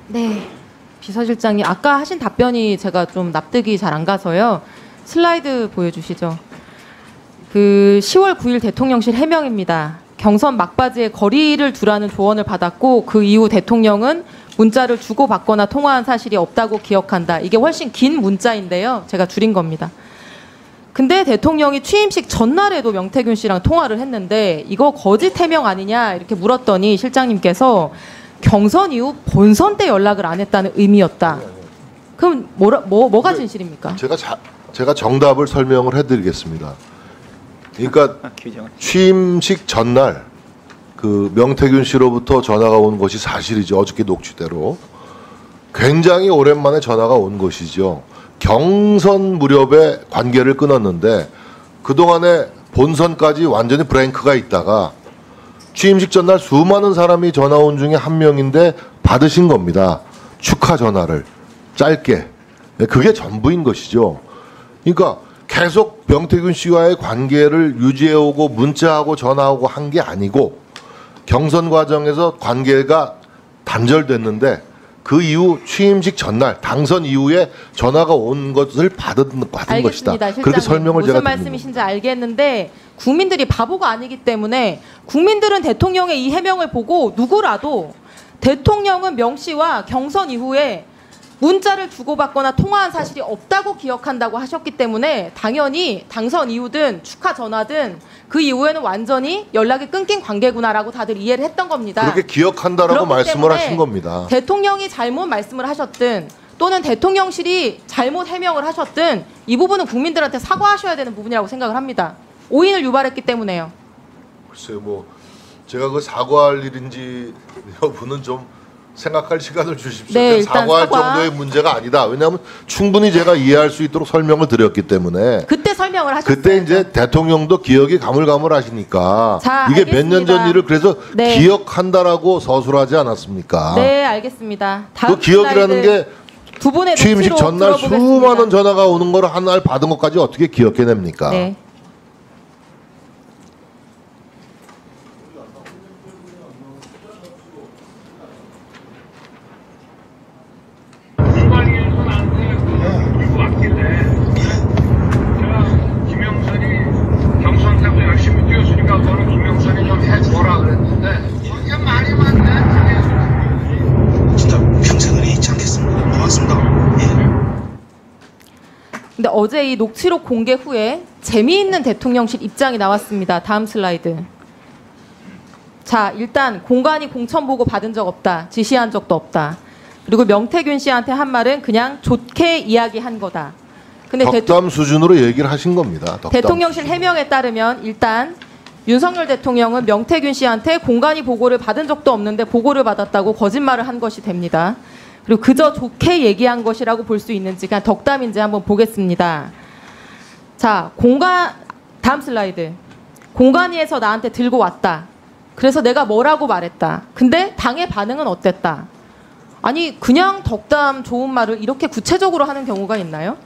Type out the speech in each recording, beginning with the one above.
네, 비서실장님 아까 하신 답변이 제가 좀 납득이 잘 안 가서요. 슬라이드 보여주시죠. 그 10월 9일 대통령실 해명입니다. 경선 막바지에 거리를 두라는 조언을 받았고 그 이후 대통령은 문자를 주고받거나 통화한 사실이 없다고 기억한다. 이게 훨씬 긴 문자인데요. 제가 줄인 겁니다. 근데 대통령이 취임식 전날에도 명태균 씨랑 통화를 했는데 이거 거짓 해명 아니냐 이렇게 물었더니 실장님께서 경선 이후 본선 때 연락을 안 했다는 의미였다. 그럼 뭐가 진실입니까? 제가 정답을 설명을 해드리겠습니다. 그러니까 취임식 전날 그 명태균 씨로부터 전화가 온 것이 사실이죠. 어저께 녹취대로 굉장히 오랜만에 전화가 온 것이죠. 경선 무렵에 관계를 끊었는데 그동안에 본선까지 완전히 브레이크가 있다가 취임식 전날 수많은 사람이 전화 온 중에 한 명인데 받으신 겁니다. 축하 전화를 짧게. 그게 전부인 것이죠. 그러니까 계속 명태균 씨와의 관계를 유지해오고 문자하고 전화하고 한 게 아니고 경선 과정에서 관계가 단절됐는데 그 이후 취임식 전날 당선 이후에 전화가 온 것을 받은 것이다. 실장님. 그렇게 설명을 제가 무슨 말씀이신지 알겠는데 국민들이 바보가 아니기 때문에 국민들은 대통령의 이 해명을 보고 누구라도 대통령은 명 씨와 경선 이후에 문자를 주고받거나 통화한 사실이 없다고 기억한다고 하셨기 때문에 당연히 당선 이후든 축하 전화든 그 이후에는 완전히 연락이 끊긴 관계구나라고 다들 이해를 했던 겁니다. 그렇게 기억한다라고 말씀을 하신 겁니다. 대통령이 잘못 말씀을 하셨든 또는 대통령실이 잘못 해명을 하셨든 이 부분은 국민들한테 사과하셔야 되는 부분이라고 생각을 합니다. 오인을 유발했기 때문에요. 글쎄요, 뭐 제가 그 사과할 일인지 여부는 좀 생각할 시간을 주십시오. 네, 사과할 정도의 문제가 아니다. 왜냐하면 충분히 제가 이해할 수 있도록 설명을 드렸기 때문에 그때 설명을 하셨어요. 그때 이제 대통령도 기억이 가물가물하시니까 자, 이게 몇 년 전 일을 그래서 네. 기억한다라고 서술하지 않았습니까? 네, 알겠습니다. 그 기억이라는 게 두 분의 취임식 전날 수많은 전화가 오는 걸 한 날 받은 것까지 어떻게 기억해냅니까? 네. 근데 어제 이 녹취록 공개 후에 재미있는 대통령실 입장이 나왔습니다. 다음 슬라이드. 자, 일단 공관위 공천보고 받은 적 없다. 지시한 적도 없다. 그리고 명태균 씨한테 한 말은 그냥 좋게 이야기한 거다. 근데 덕담 수준으로 얘기를 하신 겁니다. 대통령실 해명에 따르면 일단 윤석열 대통령은 명태균 씨한테 공관위 보고를 받은 적도 없는데 보고를 받았다고 거짓말을 한 것이 됩니다. 그리고 그저 좋게 얘기한 것이라고 볼 수 있는지 그냥 덕담인지 한번 보겠습니다. 자, 다음 슬라이드. 공관위에서 나한테 들고 왔다. 그래서 내가 뭐라고 말했다. 근데 당의 반응은 어땠다. 아니 그냥 덕담 좋은 말을 이렇게 구체적으로 하는 경우가 있나요?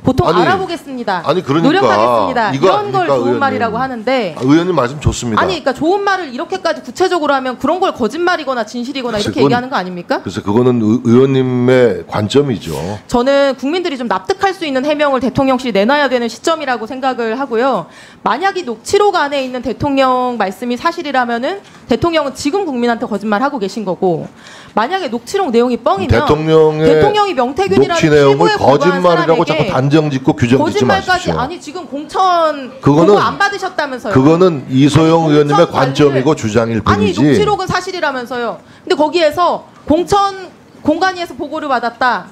보통 알아보겠습니다. 아니 그러니까 노력하겠습니다. 이런 걸 좋은 의원님, 말이라고 하는데 의원님 말씀 좋습니다. 아니 그러니까 좋은 말을 이렇게까지 구체적으로 하면 그런 걸 거짓말이거나 진실이거나 이렇게 얘기하는 거 아닙니까? 그래서 그거는 의원님의 관점이죠. 저는 국민들이 좀 납득할 수 있는 해명을 대통령실이 내놔야 되는 시점이라고 생각을 하고요. 만약 이 녹취록 안에 있는 대통령 말씀이 사실이라면은 대통령은 지금 국민한테 거짓말하고 계신 거고 만약에 녹취록 내용이 뻥이면 대통령이 명태균이라는 녹취 내용을 거짓말이라고 자꾸 단정짓고 규정짓지 마십시오. 아니 지금 공천 그거는 보고 안 받으셨다면서요. 그거는 이소영 의원님의 관점이고 주장일 뿐이지. 아니 녹취록은 사실이라면서요. 근데 거기에서 공관위에서 보고를 받았다.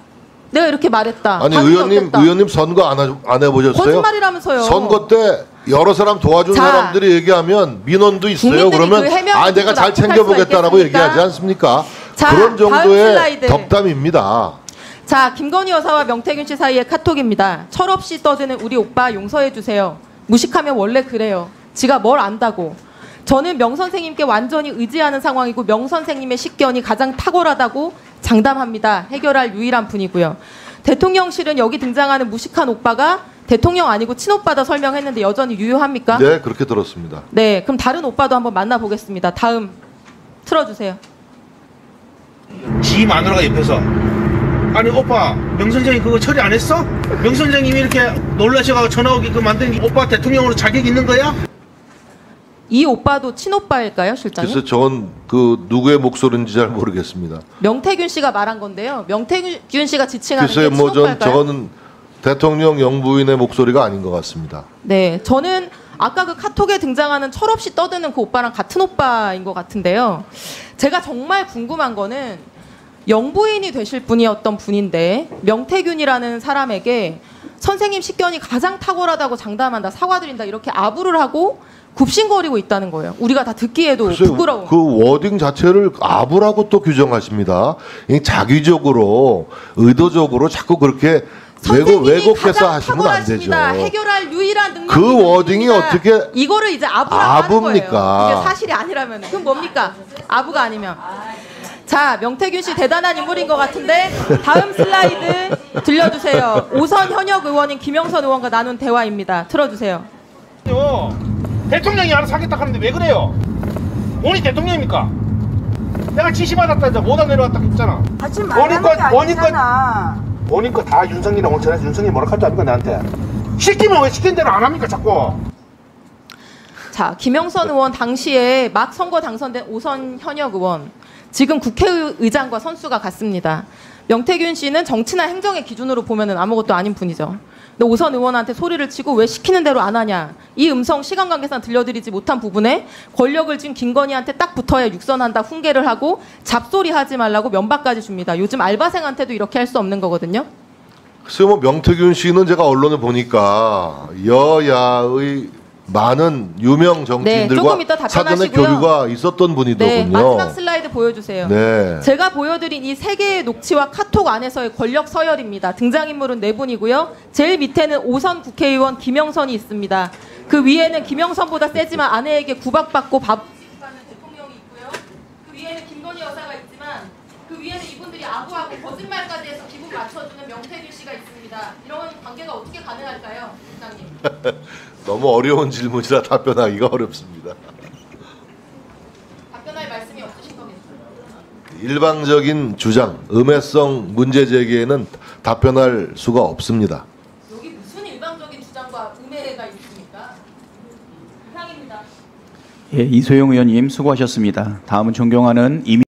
내가 이렇게 말했다. 아니 의원님 선거 안 해보셨어요? 거짓말이라면서요. 선거 때 여러 사람 도와준 사람들이 얘기하면 민원도 있어요. 그러면 내가 잘 챙겨보겠다라고 얘기하지 않습니까? 자, 그런 정도의 덕담입니다. 자, 김건희 여사와 명태균 씨 사이의 카톡입니다. 철없이 떠드는 우리 오빠 용서해 주세요. 무식하면 원래 그래요. 지가 뭘 안다고. 저는 명 선생님께 완전히 의지하는 상황이고 명 선생님의 식견이 가장 탁월하다고 장담합니다. 해결할 유일한 분이고요. 대통령실은 여기 등장하는 무식한 오빠가 대통령 아니고 친오빠다 설명했는데 여전히 유효합니까? 네, 그렇게 들었습니다. 네, 그럼 다른 오빠도 한번 만나보겠습니다. 다음 틀어주세요. 지 마누라가 옆에서 아니 오빠 명선생님 그거 처리 안 했어? 명선생님이 이렇게 놀라셔가지고 전화 오기 그 만든 게 오빠 대통령으로 자격 있는 거야? 이 오빠도 친오빠일까요, 실장님? 그래서 저건 그 누구의 목소리인지 잘 모르겠습니다. 명태균 씨가 말한 건데요. 명태균 씨가 지칭하는 게 글쎄요, 뭐 친오빠일까요? 저거는 대통령 영부인의 목소리가 아닌 것 같습니다. 네, 저는 아까 그 카톡에 등장하는 철없이 떠드는 그 오빠랑 같은 오빠인 것 같은데요. 제가 정말 궁금한 거는 영부인이 되실 분이었던 분인데 명태균이라는 사람에게 선생님 식견이 가장 탁월하다고 장담한다, 사과드린다 이렇게 아부를 하고 굽신거리고 있다는 거예요. 우리가 다 듣기에도 글쎄요, 부끄러운. 그 워딩 자체를 아부라고 또 규정하십니다. 이 자기적으로 의도적으로 자꾸 그렇게 왜곡해서 하시면 안 되죠. 해결할 유일한 능력이 그 워딩이 어떻게 이거를 이제 아부라고 아부입니까? 하는 거예요. 이게 사실이 아니라면 그럼 뭡니까? 아부가 아니면. 자, 명태균 씨 대단한 인물인 것 같은데 다음 슬라이드 들려주세요. 오선 현역 의원인 김영선 의원과 나눈 대화입니다. 틀어주세요. 대통령이 알아서 하겠다 하는데 왜 그래요? 원이 대통령입니까? 내가 지시받았다 못안 내려왔다 했잖아. 하지 말라는 게 아니잖아. 원인 거 다 윤석열이랑 오늘 전해서 윤석열이 뭐라 할줄 압니까 나한테? 시키면 왜 시킨 대로 안 합니까 자꾸? 자, 김영선 의원 당시에 막 선거 당선된 오선 현역 의원, 지금 국회의장과 선수가 같습니다. 명태균 씨는 정치나 행정의 기준으로 보면은 아무것도 아닌 분이죠. 근데 오선 의원한테 소리를 치고 왜 시키는 대로 안 하냐, 이 음성 시간 관계상 들려드리지 못한 부분에 권력을 쥔 김건희한테 딱 붙어야 육선한다 훈계를 하고 잡소리하지 말라고 면박까지 줍니다. 요즘 알바생한테도 이렇게 할 수 없는 거거든요. 글쎄요, 뭐 명태균 씨는 제가 언론을 보니까 여야의 많은 유명 정치인들과 조금 이따 사전에 답변하시고요. 교류가 있었던 분이더군요. 네, 마지막 슬라이드 보여주세요. 네. 제가 보여드린 이 세 개의 녹취와 카톡 안에서의 권력 서열입니다. 등장인물은 네 분이고요. 제일 밑에는 오선 국회의원 김영선이 있습니다. 그 위에는 김영선보다 세지만 아내에게 구박받고 밥 하는 대통령이 있고요. 그 위에는 김건희 여사가 있지만 그 위에는 이분들이 아부하고 거짓말까지 해서 기분 맞춰주는 명태균 씨가 있습니다. 이런 관계가 어떻게 가능할까요, 부장님? 너무 어려운 질문이라 답변하기가 어렵습니다. 답변할 말씀이 없으신 거겠어요? 일방적인 주장, 음해성 문제 제기에는 답변할 수가 없습니다. 여기 무슨 일방적인 주장과 음해가 있습니까? 이상입니다. 예, 이소영 의원님 수고하셨습니다. 다음은 존경하는 이미